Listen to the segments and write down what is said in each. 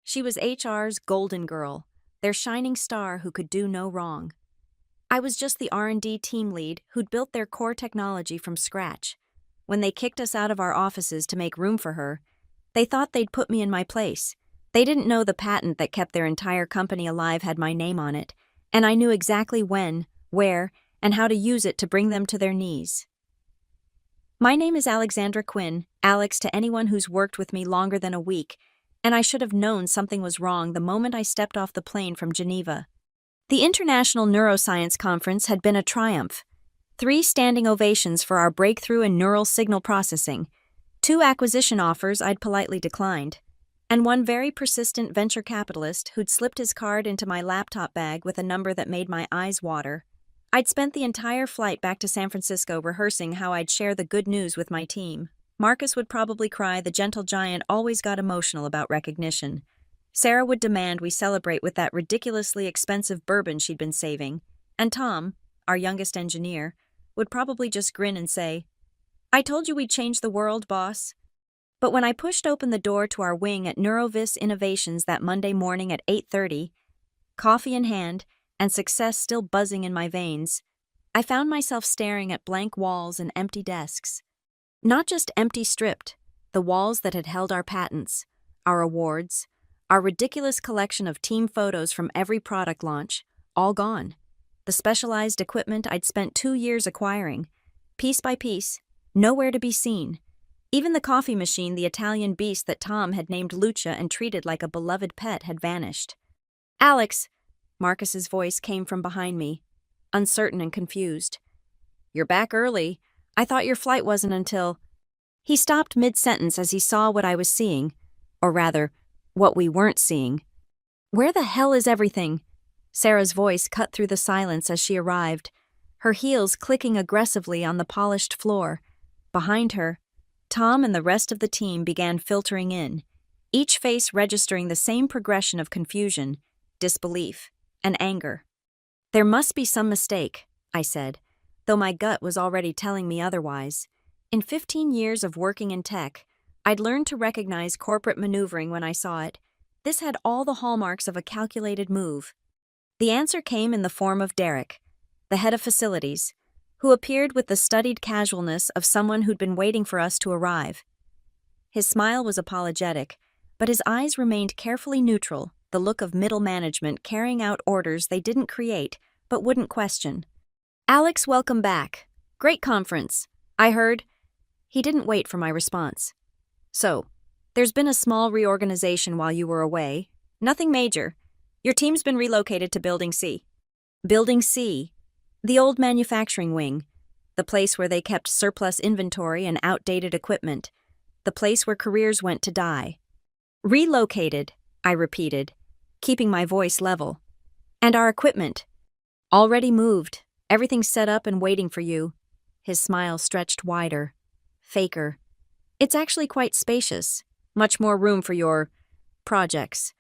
She was HR's golden girl, their shining star who could do no wrong. I was just the R&D team lead who'd built their core technology from scratch. When they kicked us out of our offices to make room for her, they thought they'd put me in my place. They didn't know the patent that kept their entire company alive had my name on it, and I knew exactly when, where, and how to use it to bring them to their knees. My name is Alexandra Quinn, Alex to anyone who's worked with me longer than a week, and I should have known something was wrong the moment I stepped off the plane from Geneva. The International Neuroscience Conference had been a triumph. 3 standing ovations for our breakthrough in neural signal processing, 2 acquisition offers I'd politely declined, and 1 very persistent venture capitalist who'd slipped his card into my laptop bag with a number that made my eyes water. I'd spent the entire flight back to San Francisco rehearsing how I'd share the good news with my team. Marcus would probably cry the gentle giant always got emotional about recognition. Sarah would demand we celebrate with that ridiculously expensive bourbon she'd been saving. And Tom, our youngest engineer, would probably just grin and say, "I told you we'd change the world, boss." But when I pushed open the door to our wing at Neurovis Innovations that Monday morning at 8:30, coffee in hand and success still buzzing in my veins, I found myself staring at blank walls and empty desks. Not just empty stripped, the walls that had held our patents, our awards, our ridiculous collection of team photos from every product launch, all gone. The specialized equipment I'd spent 2 years acquiring, piece by piece, nowhere to be seen. Even the coffee machine, the Italian beast that Tom had named Lucia and treated like a beloved pet, had vanished. "Alex," Marcus's voice came from behind me, uncertain and confused. "You're back early. I thought your flight wasn't until—" He stopped mid-sentence as he saw what I was seeing, or rather, what we weren't seeing. "Where the hell is everything?" Sarah's voice cut through the silence as she arrived, her heels clicking aggressively on the polished floor. Behind her, Tom and the rest of the team began filtering in, each face registering the same progression of confusion, disbelief, and anger. "There must be some mistake," I said, though my gut was already telling me otherwise. In 15 years of working in tech, I'd learned to recognize corporate maneuvering when I saw it. This had all the hallmarks of a calculated move. The answer came in the form of Derek, the head of facilities, who appeared with the studied casualness of someone who'd been waiting for us to arrive. His smile was apologetic, but his eyes remained carefully neutral, the look of middle management carrying out orders they didn't create but wouldn't question. "Alex, welcome back. Great conference. I heard—" He didn't wait for my response. "So, there's been a small reorganization while you were away. Nothing major. Your team's been relocated to Building C." Building C, the old manufacturing wing, the place where they kept surplus inventory and outdated equipment, the place where careers went to die. "Relocated," I repeated, keeping my voice level. "And our equipment. Already moved. Everything's set up and waiting for you." His smile stretched wider. Faker. "It's actually quite spacious. Much more room for your projects."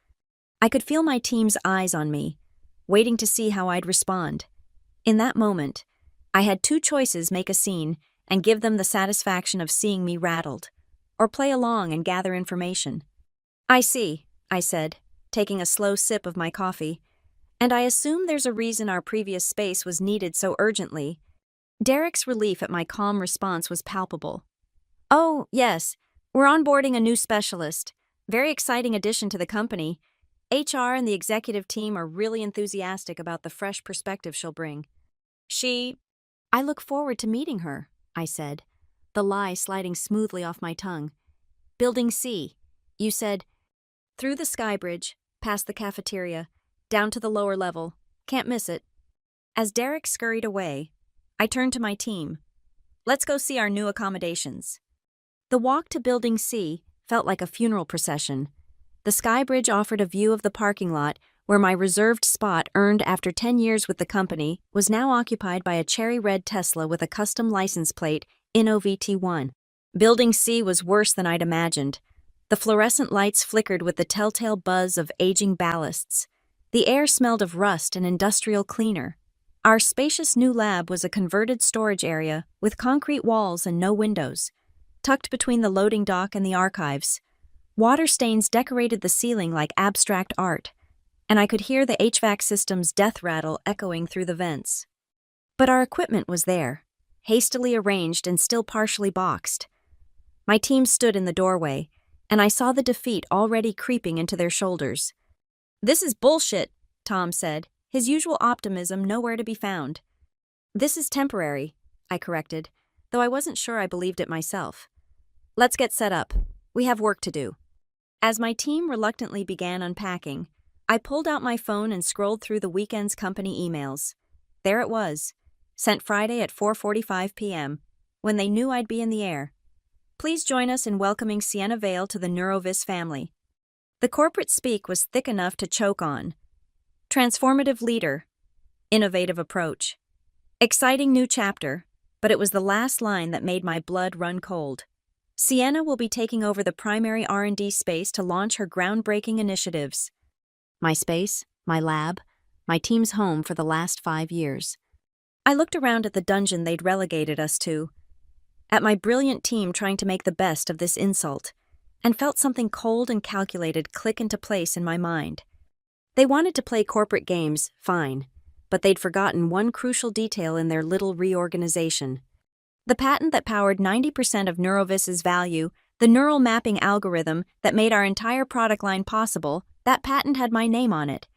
I could feel my team's eyes on me, waiting to see how I'd respond. In that moment, I had 2 choices: make a scene and give them the satisfaction of seeing me rattled, or play along and gather information. "I see," I said, taking a slow sip of my coffee, "and I assume there's a reason our previous space was needed so urgently." Derek's relief at my calm response was palpable. "Oh, yes, we're onboarding a new specialist. Very exciting addition to the company. HR and the executive team are really enthusiastic about the fresh perspective she'll bring. I look forward to meeting her," I said, the lie sliding smoothly off my tongue. "Building C, you said." "Through the sky bridge, past the cafeteria, down to the lower level. Can't miss it." As Derek scurried away, I turned to my team. "Let's go see our new accommodations." The walk to Building C felt like a funeral procession. The sky bridge offered a view of the parking lot where my reserved spot, earned after 10 years with the company, was now occupied by a cherry-red Tesla with a custom license plate, InnoVT1. Building C was worse than I'd imagined. The fluorescent lights flickered with the telltale buzz of aging ballasts. The air smelled of rust and industrial cleaner. Our spacious new lab was a converted storage area with concrete walls and no windows, tucked between the loading dock and the archives. Water stains decorated the ceiling like abstract art, and I could hear the HVAC system's death rattle echoing through the vents. But our equipment was there, hastily arranged and still partially boxed. My team stood in the doorway, and I saw the defeat already creeping into their shoulders. "This is bullshit," Tom said, his usual optimism nowhere to be found. "This is temporary," I corrected, though I wasn't sure I believed it myself. "Let's get set up. We have work to do." As my team reluctantly began unpacking, I pulled out my phone and scrolled through the weekend's company emails. There it was, sent Friday at 4:45 p.m., when they knew I'd be in the air. "Please join us in welcoming Sienna Vale to the Neurovis family." The corporate speak was thick enough to choke on. Transformative leader. Innovative approach. Exciting new chapter, but it was the last line that made my blood run cold. Sienna will be taking over the primary R&D space to launch her groundbreaking initiatives. My space, my lab, my team's home for the last 5 years. I looked around at the dungeon they'd relegated us to, at my brilliant team trying to make the best of this insult, and felt something cold and calculated click into place in my mind. They wanted to play corporate games, fine, but they'd forgotten one crucial detail in their little reorganization. The patent that powered 90% of Neurovis's value, the neural mapping algorithm that made our entire product line possible, that patent had my name on it.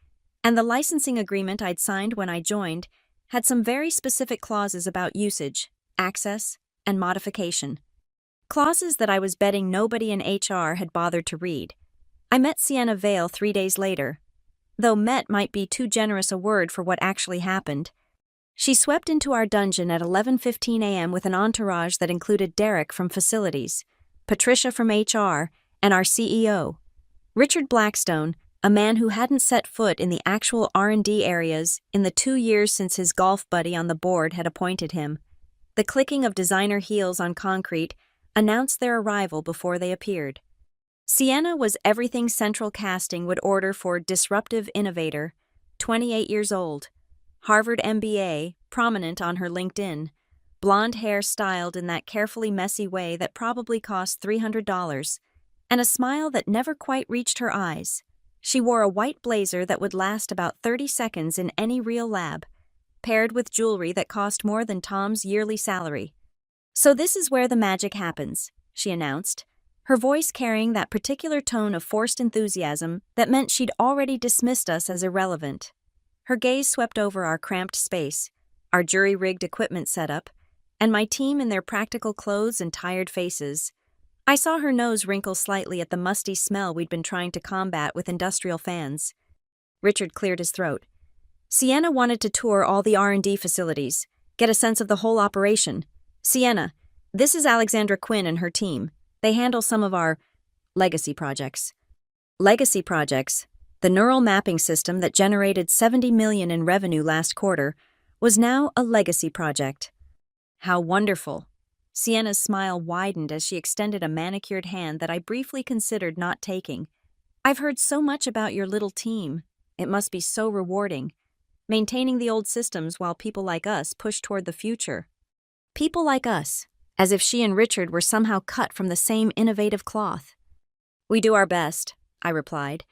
And the licensing agreement I'd signed when I joined had some very specific clauses about usage, access, and modification. Clauses that I was betting nobody in HR had bothered to read. I met Sienna Vale 3 days later, though met might be too generous a word for what actually happened. She swept into our dungeon at 11:15 a.m. with an entourage that included Derek from Facilities, Patricia from HR, and our CEO. Richard Blackstone, a man who hadn't set foot in the actual R&D areas in the 2 years since his golf buddy on the board had appointed him. The clicking of designer heels on concrete announced their arrival before they appeared. Sienna was everything Central Casting would order for disruptive innovator, 28 years old, Harvard MBA, prominent on her LinkedIn, blonde hair styled in that carefully messy way that probably cost $300, and a smile that never quite reached her eyes. She wore a white blazer that would last about 30 seconds in any real lab, paired with jewelry that cost more than Tom's yearly salary. "So this is where the magic happens," she announced, her voice carrying that particular tone of forced enthusiasm that meant she'd already dismissed us as irrelevant. Her gaze swept over our cramped space, our jury-rigged equipment setup, and my team in their practical clothes and tired faces. I saw her nose wrinkle slightly at the musty smell we'd been trying to combat with industrial fans. Richard cleared his throat. "Sienna wanted to tour all the R&D facilities, get a sense of the whole operation. Sienna, this is Alexandra Quinn and her team. They handle some of our legacy projects." Legacy projects, the neural mapping system that generated $70 million in revenue last quarter, was now a legacy project. How wonderful. Sienna's smile widened as she extended a manicured hand that I briefly considered not taking. "I've heard so much about your little team. It must be so rewarding, maintaining the old systems while people like us push toward the future." People like us, as if she and Richard were somehow cut from the same innovative cloth. "We do our best," I replied,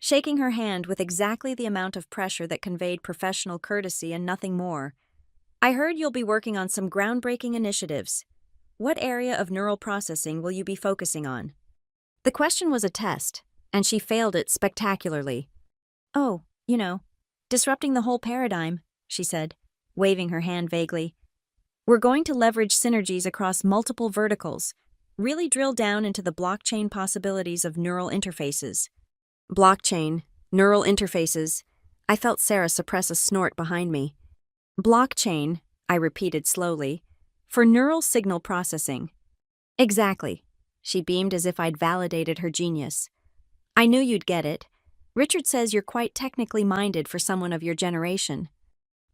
shaking her hand with exactly the amount of pressure that conveyed professional courtesy and nothing more. "I heard you'll be working on some groundbreaking initiatives. What area of neural processing will you be focusing on?" The question was a test, and she failed it spectacularly. "Oh, disrupting the whole paradigm," she said, waving her hand vaguely. "We're going to leverage synergies across multiple verticals, really drill down into the blockchain possibilities of neural interfaces." Blockchain, neural interfaces. I felt Sarah suppress a snort behind me. "Blockchain," I repeated slowly, "for neural signal processing." "Exactly." She beamed as if I'd validated her genius. "I knew you'd get it. Richard says you're quite technically minded for someone of your generation."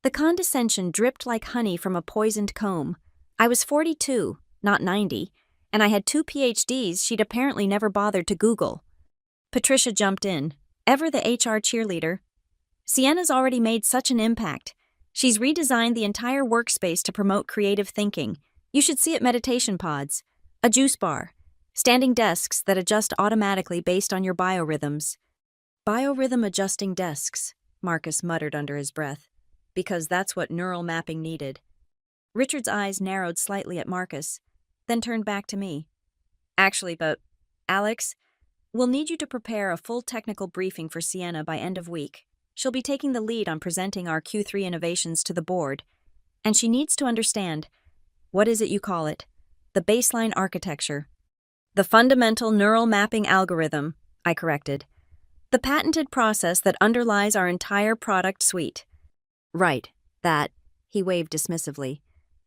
The condescension dripped like honey from a poisoned comb. I was 42, not 90, and I had 2 PhDs she'd apparently never bothered to Google. Patricia jumped in, ever the HR cheerleader. "Sienna's already made such an impact. She's redesigned the entire workspace to promote creative thinking. You should see it. Meditation pods, a juice bar, Standing desks that adjust automatically based on your biorhythms. Biorhythm adjusting desks, Marcus muttered under his breath, because that's what neural mapping needed. Richard's eyes narrowed slightly at Marcus, then turned back to me. Actually, but, Alex, we'll need you to prepare a full technical briefing for Sienna by end of week. She'll be taking the lead on presenting our Q3 innovations to the board, and she needs to understand, what is it you call it? The baseline architecture. The fundamental neural mapping algorithm, I corrected. The patented process that underlies our entire product suite. Right, that, he waved dismissively.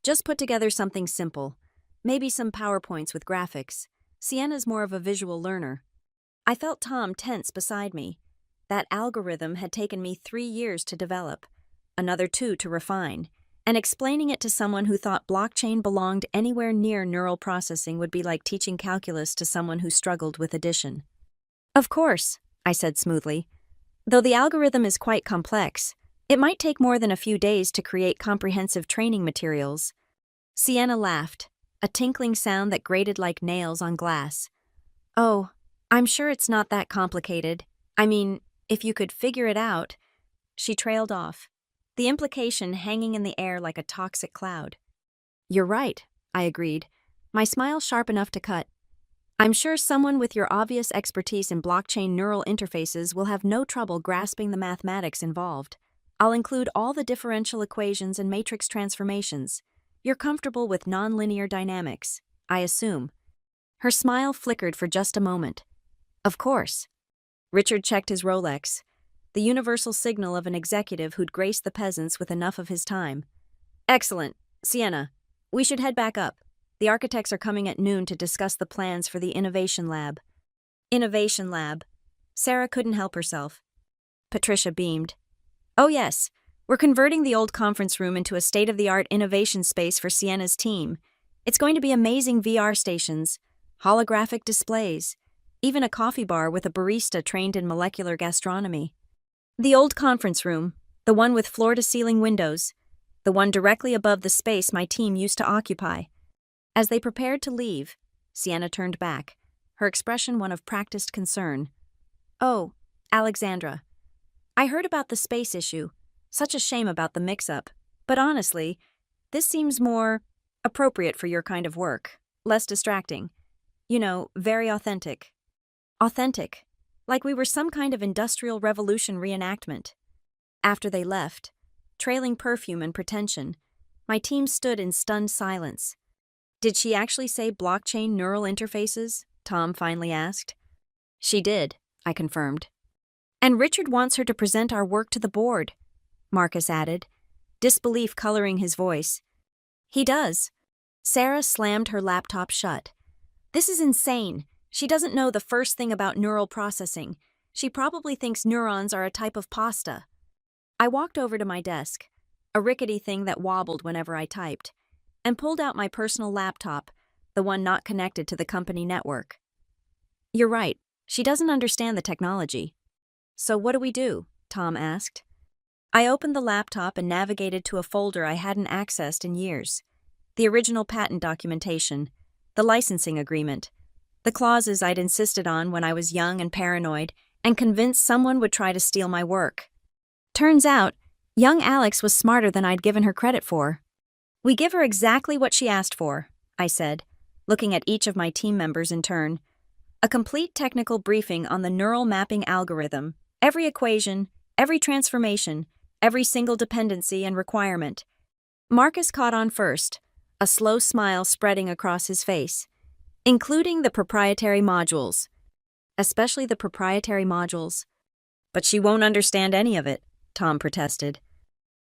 Just put together something simple. Maybe some PowerPoints with graphics. Sienna's more of a visual learner. I felt Tom tense beside me. That algorithm had taken me 3 years to develop, another 2 to refine, and explaining it to someone who thought blockchain belonged anywhere near neural processing would be like teaching calculus to someone who struggled with addition. Of course, I said smoothly. Though the algorithm is quite complex, it might take more than a few days to create comprehensive training materials. Sienna laughed, a tinkling sound that grated like nails on glass. Oh, I'm sure it's not that complicated. I mean, if you could figure it out. She trailed off, the implication hanging in the air like a toxic cloud. You're right, I agreed, my smile sharp enough to cut. I'm sure someone with your obvious expertise in blockchain neural interfaces will have no trouble grasping the mathematics involved. I'll include all the differential equations and matrix transformations. You're comfortable with nonlinear dynamics, I assume. Her smile flickered for just a moment. Of course. Richard checked his Rolex, the universal signal of an executive who'd graced the peasants with enough of his time. Excellent. Sienna, we should head back up. The architects are coming at noon to discuss the plans for the Innovation Lab. Innovation Lab. Sarah couldn't help herself. Patricia beamed. Oh yes, we're converting the old conference room into a state-of-the-art innovation space for Sienna's team. It's going to be amazing VR stations, holographic displays, even a coffee bar with a barista trained in molecular gastronomy. The old conference room, the one with floor-to-ceiling windows, the one directly above the space my team used to occupy. As they prepared to leave, Sienna turned back, her expression one of practiced concern. Oh, Alexandra. I heard about the space issue. Such a shame about the mix-up. But honestly, this seems more appropriate for your kind of work, less distracting. You know, very authentic. Authentic, like we were some kind of industrial revolution reenactment. After they left, trailing perfume and pretension, my team stood in stunned silence. Did she actually say blockchain neural interfaces? Tom finally asked. She did, I confirmed. And Richard wants her to present our work to the board, Marcus added, disbelief coloring his voice. He does. Sarah slammed her laptop shut. This is insane. She doesn't know the first thing about neural processing. She probably thinks neurons are a type of pasta. I walked over to my desk, a rickety thing that wobbled whenever I typed, and pulled out my personal laptop, the one not connected to the company network. You're right, she doesn't understand the technology. So what do we do? Tom asked. I opened the laptop and navigated to a folder I hadn't accessed in years. The original patent documentation, the licensing agreement, the clauses I'd insisted on when I was young and paranoid and convinced someone would try to steal my work. Turns out, young Alex was smarter than I'd given her credit for. We give her exactly what she asked for, I said, looking at each of my team members in turn. A complete technical briefing on the neural mapping algorithm, every equation, every transformation, every single dependency and requirement. Marcus caught on first, a slow smile spreading across his face. Including the proprietary modules. Especially the proprietary modules. But she won't understand any of it, Tom protested.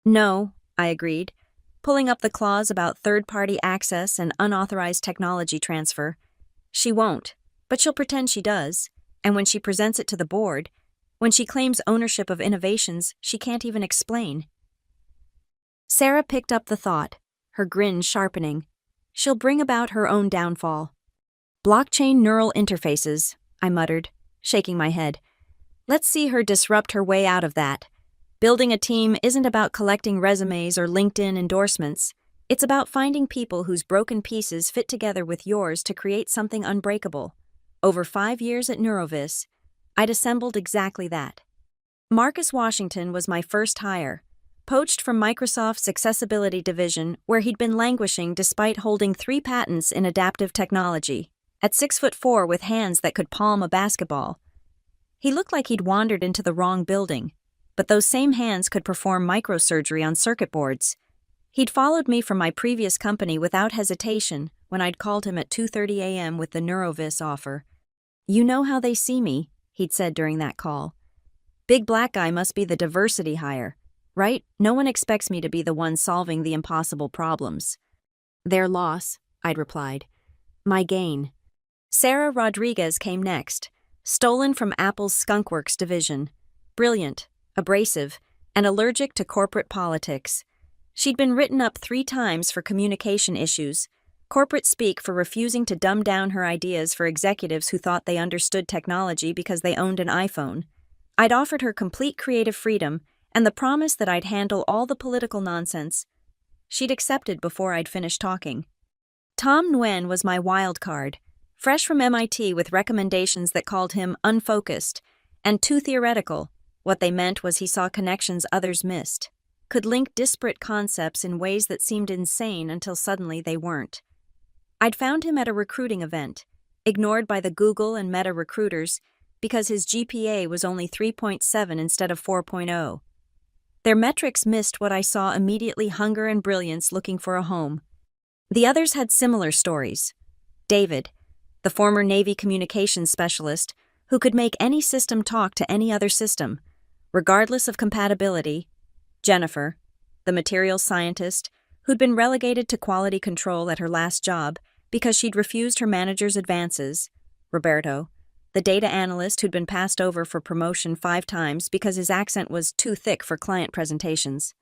No, I agreed, pulling up the clause about third-party access and unauthorized technology transfer. She won't, but she'll pretend she does, and when she presents it to the board, when she claims ownership of innovations she can't even explain. Sarah picked up the thought, her grin sharpening. She'll bring about her own downfall. Blockchain neural interfaces, I muttered, shaking my head. Let's see her disrupt her way out of that. Building a team isn't about collecting resumes or LinkedIn endorsements. It's about finding people whose broken pieces fit together with yours to create something unbreakable. Over 5 years at Neurovis, I'd assembled exactly that. Marcus Washington was my first hire, poached from Microsoft's accessibility division where he'd been languishing despite holding 3 patents in adaptive technology. At 6'4" with hands that could palm a basketball. He looked like he'd wandered into the wrong building, but those same hands could perform microsurgery on circuit boards. He'd followed me from my previous company without hesitation when I'd called him at 2:30 a.m. with the Neurovis offer. "You know how they see me," he'd said during that call. "Big black guy must be the diversity hire, right? No one expects me to be the one solving the impossible problems." "Their loss," I'd replied. "My gain." Sarah Rodriguez came next, stolen from Apple's Skunkworks division. Brilliant, abrasive, and allergic to corporate politics. She'd been written up 3 times for communication issues, corporate speak for refusing to dumb down her ideas for executives who thought they understood technology because they owned an iPhone. I'd offered her complete creative freedom and the promise that I'd handle all the political nonsense. She'd accepted before I'd finished talking. Tom Nguyen was my wild card. Fresh from MIT with recommendations that called him unfocused and too theoretical. What they meant was he saw connections others missed, could link disparate concepts in ways that seemed insane until suddenly they weren't. I'd found him at a recruiting event, ignored by the Google and Meta recruiters because his GPA was only 3.7 instead of 4.0. Their metrics missed what I saw immediately: hunger and brilliance looking for a home. The others had similar stories. David, the former Navy communications specialist, who could make any system talk to any other system, regardless of compatibility. Jennifer, the materials scientist, who'd been relegated to quality control at her last job because she'd refused her manager's advances. Roberto, the data analyst who'd been passed over for promotion 5 times because his accent was too thick for client presentations.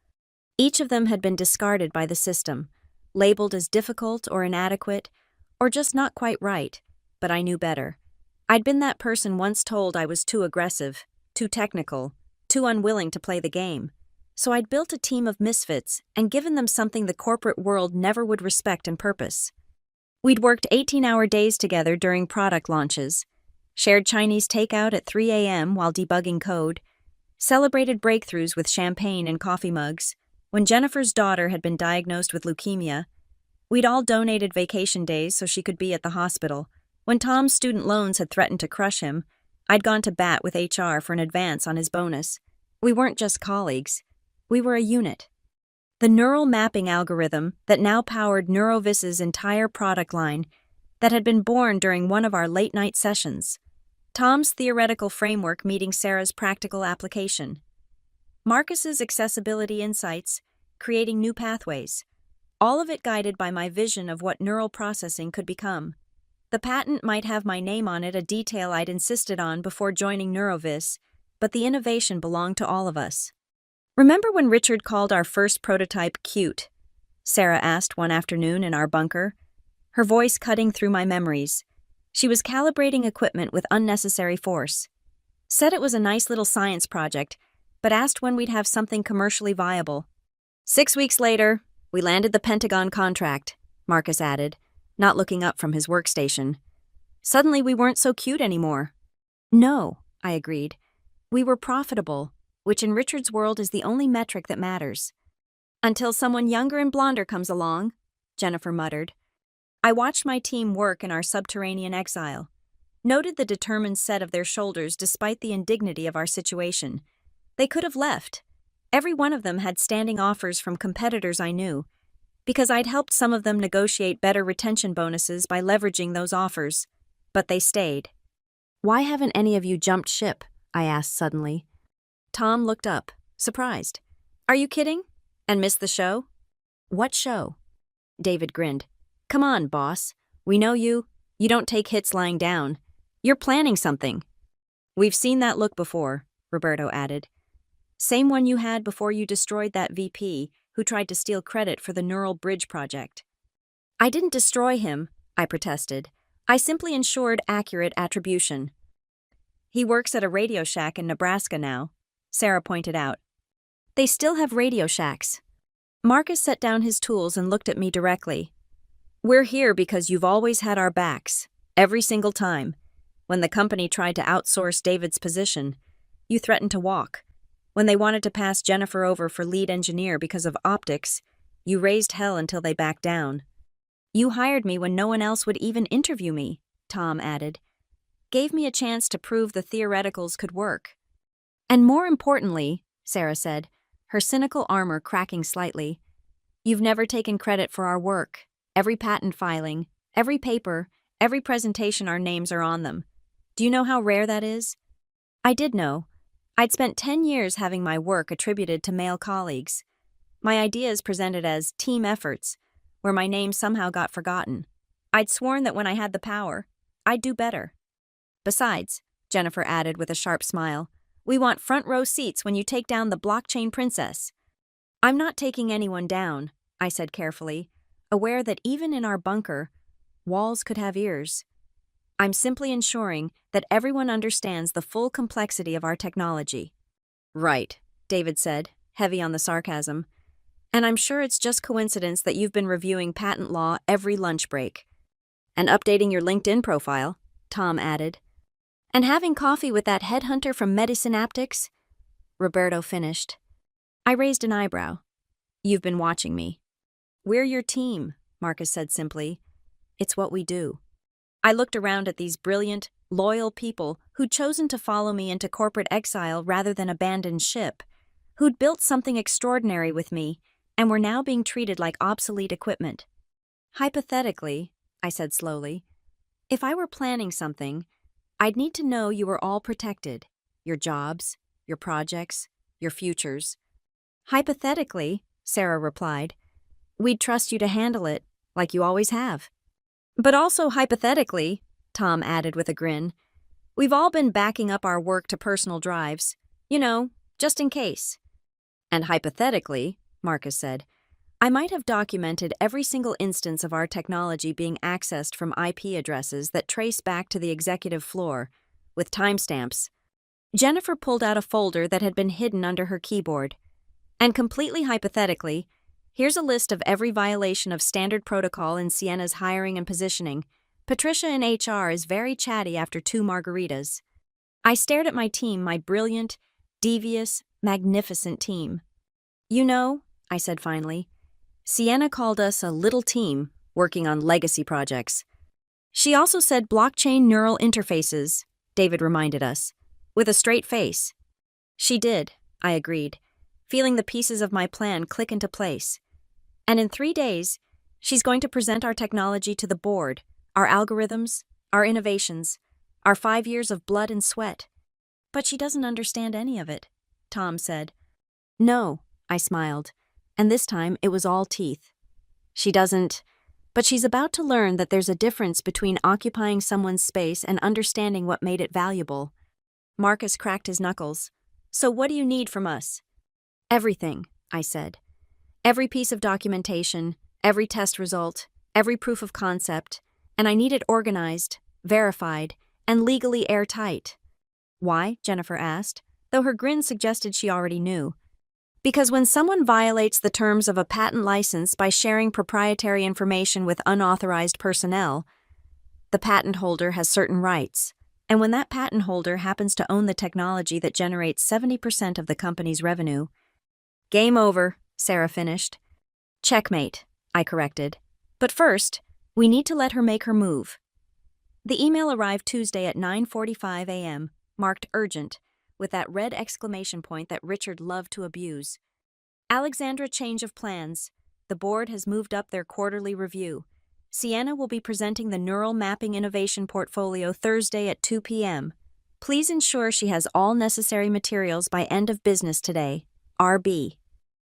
Each of them had been discarded by the system, labeled as difficult or inadequate, or just not quite right, but I knew better. I'd been that person once told I was too aggressive, too technical, too unwilling to play the game. So I'd built a team of misfits and given them something the corporate world never would respect and purpose. We'd worked 18-hour days together during product launches, shared Chinese takeout at 3 a.m. while debugging code, celebrated breakthroughs with champagne and coffee mugs. When Jennifer's daughter had been diagnosed with leukemia, we'd all donated vacation days so she could be at the hospital. When Tom's student loans had threatened to crush him, I'd gone to bat with HR for an advance on his bonus. We weren't just colleagues. We were a unit. The neural mapping algorithm that now powered Neurovis's entire product line that had been born during one of our late-night sessions. Tom's theoretical framework meeting Sarah's practical application. Marcus's accessibility insights, creating new pathways. All of it guided by my vision of what neural processing could become. The patent might have my name on it, a detail I'd insisted on before joining Neurovis, but the innovation belonged to all of us. "Remember when Richard called our first prototype cute?" Sarah asked one afternoon in our bunker, her voice cutting through my memories. She was calibrating equipment with unnecessary force. Said it was a nice little science project, but asked when we'd have something commercially viable. 6 weeks later, we landed the Pentagon contract, Marcus added, not looking up from his workstation. Suddenly we weren't so cute anymore. No, I agreed. We were profitable, which in Richard's world is the only metric that matters. Until someone younger and blonder comes along, Jennifer muttered. I watched my team work in our subterranean exile, noted the determined set of their shoulders despite the indignity of our situation. They could have left. Every one of them had standing offers from competitors I knew, because I'd helped some of them negotiate better retention bonuses by leveraging those offers. But they stayed. Why haven't any of you jumped ship? I asked suddenly. Tom looked up, surprised. Are you kidding? And missed the show? What show? David grinned. Come on, boss. We know you. You don't take hits lying down. You're planning something. We've seen that look before, Roberto added. Same one you had before you destroyed that VP who tried to steal credit for the Neural Bridge project. I didn't destroy him, I protested. I simply ensured accurate attribution. He works at a Radio Shack in Nebraska now, Sarah pointed out. They still have Radio Shacks. Marcus set down his tools and looked at me directly. We're here because you've always had our backs, every single time. When the company tried to outsource David's position, you threatened to walk. When they wanted to pass Jennifer over for lead engineer because of optics, you raised hell until they backed down. You hired me when no one else would even interview me, Tom added. Gave me a chance to prove the theoreticals could work. And more importantly, Sarah said, her cynical armor cracking slightly, you've never taken credit for our work. Every patent filing, every paper, every presentation our names are on them. Do you know how rare that is? I did know. I'd spent 10 years having my work attributed to male colleagues. My ideas presented as team efforts, where my name somehow got forgotten. I'd sworn that when I had the power, I'd do better. Besides, Jennifer added with a sharp smile, we want front row seats when you take down the blockchain princess. I'm not taking anyone down, I said carefully, aware that even in our bunker, walls could have ears. I'm simply ensuring that everyone understands the full complexity of our technology. Right, David said, heavy on the sarcasm. And I'm sure it's just coincidence that you've been reviewing patent law every lunch break. And updating your LinkedIn profile, Tom added. And having coffee with that headhunter from Medisynaptics? Roberto finished. I raised an eyebrow. You've been watching me. We're your team, Marcus said simply. It's what we do. I looked around at these brilliant, loyal people who'd chosen to follow me into corporate exile rather than abandon ship, who'd built something extraordinary with me and were now being treated like obsolete equipment. Hypothetically, I said slowly, if I were planning something, I'd need to know you were all protected, your jobs, your projects, your futures. Hypothetically, Sarah replied, we'd trust you to handle it, like you always have. But also hypothetically, Tom added with a grin, we've all been backing up our work to personal drives, just in case. And hypothetically, Marcus said, I might have documented every single instance of our technology being accessed from IP addresses that trace back to the executive floor, with timestamps. Jennifer pulled out a folder that had been hidden under her keyboard. And completely hypothetically, here's a list of every violation of standard protocol in Sienna's hiring and positioning. Patricia in HR is very chatty after 2 margaritas. I stared at my team, my brilliant, devious, magnificent team. I said finally, Sienna called us a little team working on legacy projects. She also said blockchain neural interfaces, David reminded us, with a straight face. She did, I agreed, feeling the pieces of my plan click into place. And in 3 days, she's going to present our technology to the board, our algorithms, our innovations, our 5 years of blood and sweat. But she doesn't understand any of it, Tom said. No, I smiled, and this time it was all teeth. She doesn't, but she's about to learn that there's a difference between occupying someone's space and understanding what made it valuable. Marcus cracked his knuckles. So what do you need from us? Everything, I said. Every piece of documentation, every test result, every proof of concept, and I need it organized, verified, and legally airtight. Why? Jennifer asked, though her grin suggested she already knew. Because when someone violates the terms of a patent license by sharing proprietary information with unauthorized personnel, the patent holder has certain rights, and when that patent holder happens to own the technology that generates 70% of the company's revenue. Game over, Sarah finished. Checkmate, I corrected. But first, we need to let her make her move. The email arrived Tuesday at 9:45 a.m., marked urgent, with that red exclamation point that Richard loved to abuse. Alexandra, change of plans. The board has moved up their quarterly review. Sienna will be presenting the Neural Mapping Innovation Portfolio Thursday at 2 p.m. Please ensure she has all necessary materials by end of business today. RB.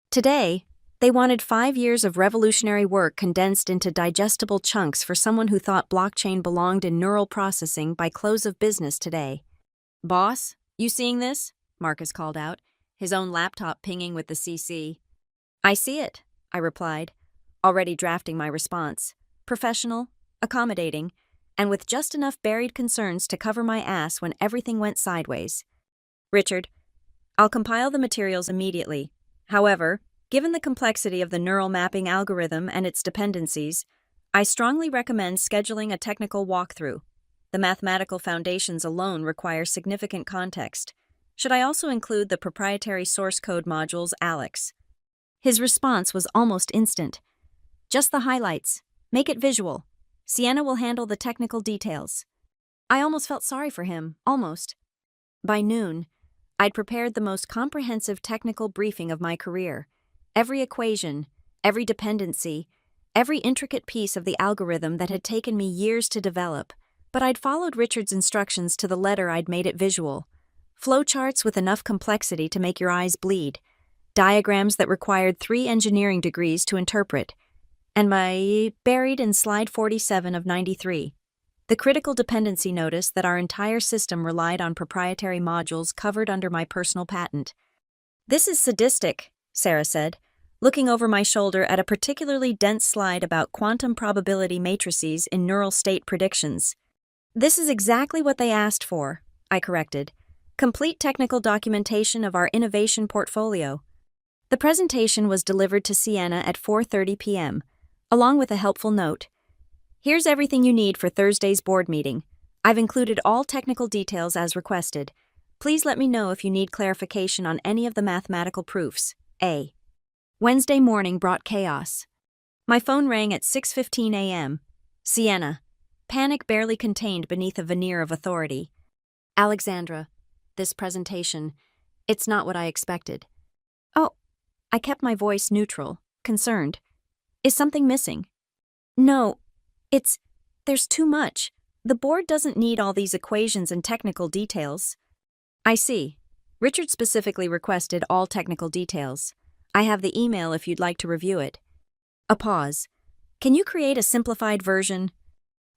Today, they wanted 5 years of revolutionary work condensed into digestible chunks for someone who thought blockchain belonged in neural processing by close of business today. Boss, you seeing this? Marcus called out, his own laptop pinging with the CC. I see it, I replied, already drafting my response. Professional, accommodating, and with just enough buried concerns to cover my ass when everything went sideways. Richard, I'll compile the materials immediately. However, given the complexity of the neural mapping algorithm and its dependencies, I strongly recommend scheduling a technical walkthrough. The mathematical foundations alone require significant context. Should I also include the proprietary source code modules, Alex? His response was almost instant. Just the highlights. Make it visual. Sienna will handle the technical details. I almost felt sorry for him, almost. By noon, I'd prepared the most comprehensive technical briefing of my career. Every equation, every dependency, every intricate piece of the algorithm that had taken me years to develop. But I'd followed Richard's instructions to the letter. I'd made it visual. Flowcharts with enough complexity to make your eyes bleed. Diagrams that required 3 engineering degrees to interpret. And buried in slide 47 of 93. The critical dependency notice that our entire system relied on proprietary modules covered under my personal patent. This is sadistic, Sarah said, looking over my shoulder at a particularly dense slide about quantum probability matrices in neural state predictions. This is exactly what they asked for, I corrected. Complete technical documentation of our innovation portfolio. The presentation was delivered to Sienna at 4:30 p.m., along with a helpful note. Here's everything you need for Thursday's board meeting. I've included all technical details as requested. Please let me know if you need clarification on any of the mathematical proofs. A. Wednesday morning brought chaos. My phone rang at 6:15 a.m. Sienna. Panic barely contained beneath a veneer of authority. Alexandra, this presentation, it's not what I expected. Oh, I kept my voice neutral, concerned. Is something missing? No, there's too much. The board doesn't need all these equations and technical details. I see. Richard specifically requested all technical details. I have the email if you'd like to review it. A pause. Can you create a simplified version?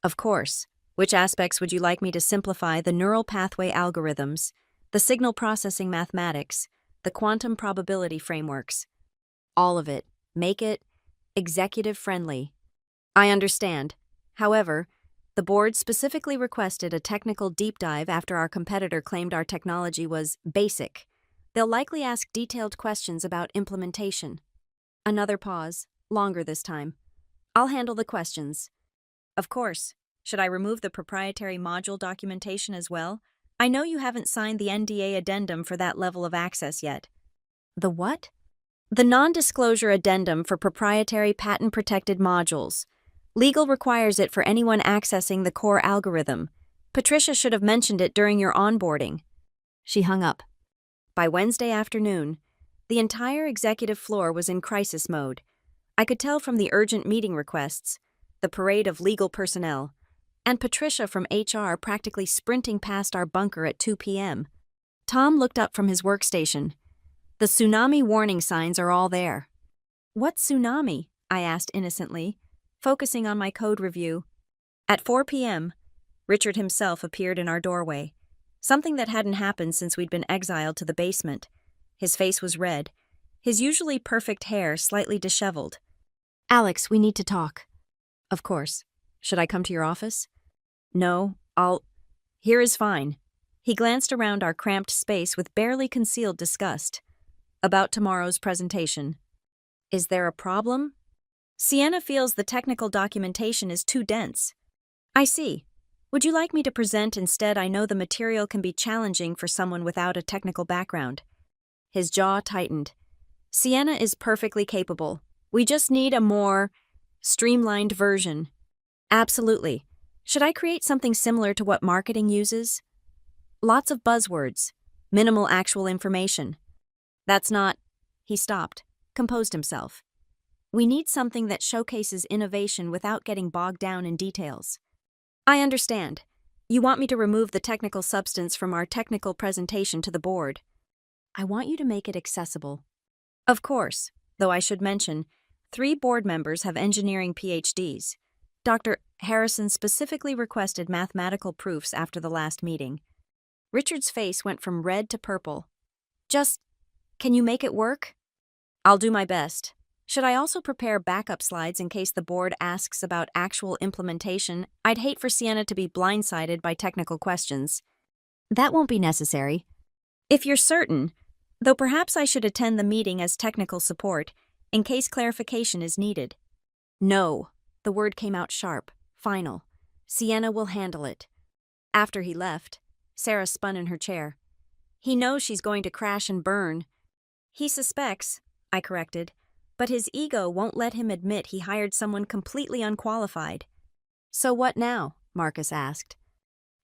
Of course. Which aspects would you like me to simplify? The neural pathway algorithms, the signal processing mathematics, the quantum probability frameworks. All of it. Make it executive-friendly. I understand. However, the board specifically requested a technical deep dive after our competitor claimed our technology was basic. They'll likely ask detailed questions about implementation. Another pause, longer this time. I'll handle the questions. Of course. Should I remove the proprietary module documentation as well? I know you haven't signed the NDA addendum for that level of access yet. The what? The non-disclosure addendum for proprietary patent-protected modules. Legal requires it for anyone accessing the core algorithm. Patricia should have mentioned it during your onboarding. She hung up. By Wednesday afternoon, the entire executive floor was in crisis mode. I could tell from the urgent meeting requests, the parade of legal personnel, and Patricia from HR practically sprinting past our bunker at 2 p.m. Tom looked up from his workstation. The tsunami warning signs are all there. What tsunami? I asked innocently, focusing on my code review. At 4 p.m., Richard himself appeared in our doorway, something that hadn't happened since we'd been exiled to the basement. His face was red, his usually perfect hair slightly disheveled. Alex, we need to talk. Of course. Should I come to your office? No, Here is fine. He glanced around our cramped space with barely concealed disgust. About tomorrow's presentation. Is there a problem? Sienna feels the technical documentation is too dense. I see. Would you like me to present instead? I know the material can be challenging for someone without a technical background. His jaw tightened. Sienna is perfectly capable. We just need a more streamlined version. Absolutely. Should I create something similar to what marketing uses? Lots of buzzwords, minimal actual information. That's not... He stopped, composed himself. We need something that showcases innovation without getting bogged down in details. I understand. You want me to remove the technical substance from our technical presentation to the board. I want you to make it accessible. Of course, though I should mention, 3 board members have engineering PhDs. Dr. Harrison specifically requested mathematical proofs after the last meeting. Richard's face went from red to purple. Can you make it work? I'll do my best. Should I also prepare backup slides in case the board asks about actual implementation? I'd hate for Sienna to be blindsided by technical questions. That won't be necessary. If you're certain, though perhaps I should attend the meeting as technical support, in case clarification is needed. No. The word came out sharp, final. Sienna will handle it. After he left, Sarah spun in her chair. He knows she's going to crash and burn. He suspects, I corrected, but his ego won't let him admit he hired someone completely unqualified. So what now? Marcus asked.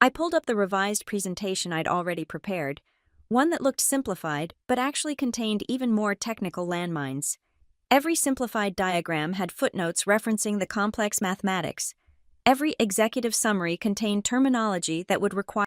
I pulled up the revised presentation I'd already prepared, one that looked simplified but actually contained even more technical landmines. Every simplified diagram had footnotes referencing the complex mathematics. Every executive summary contained terminology that would require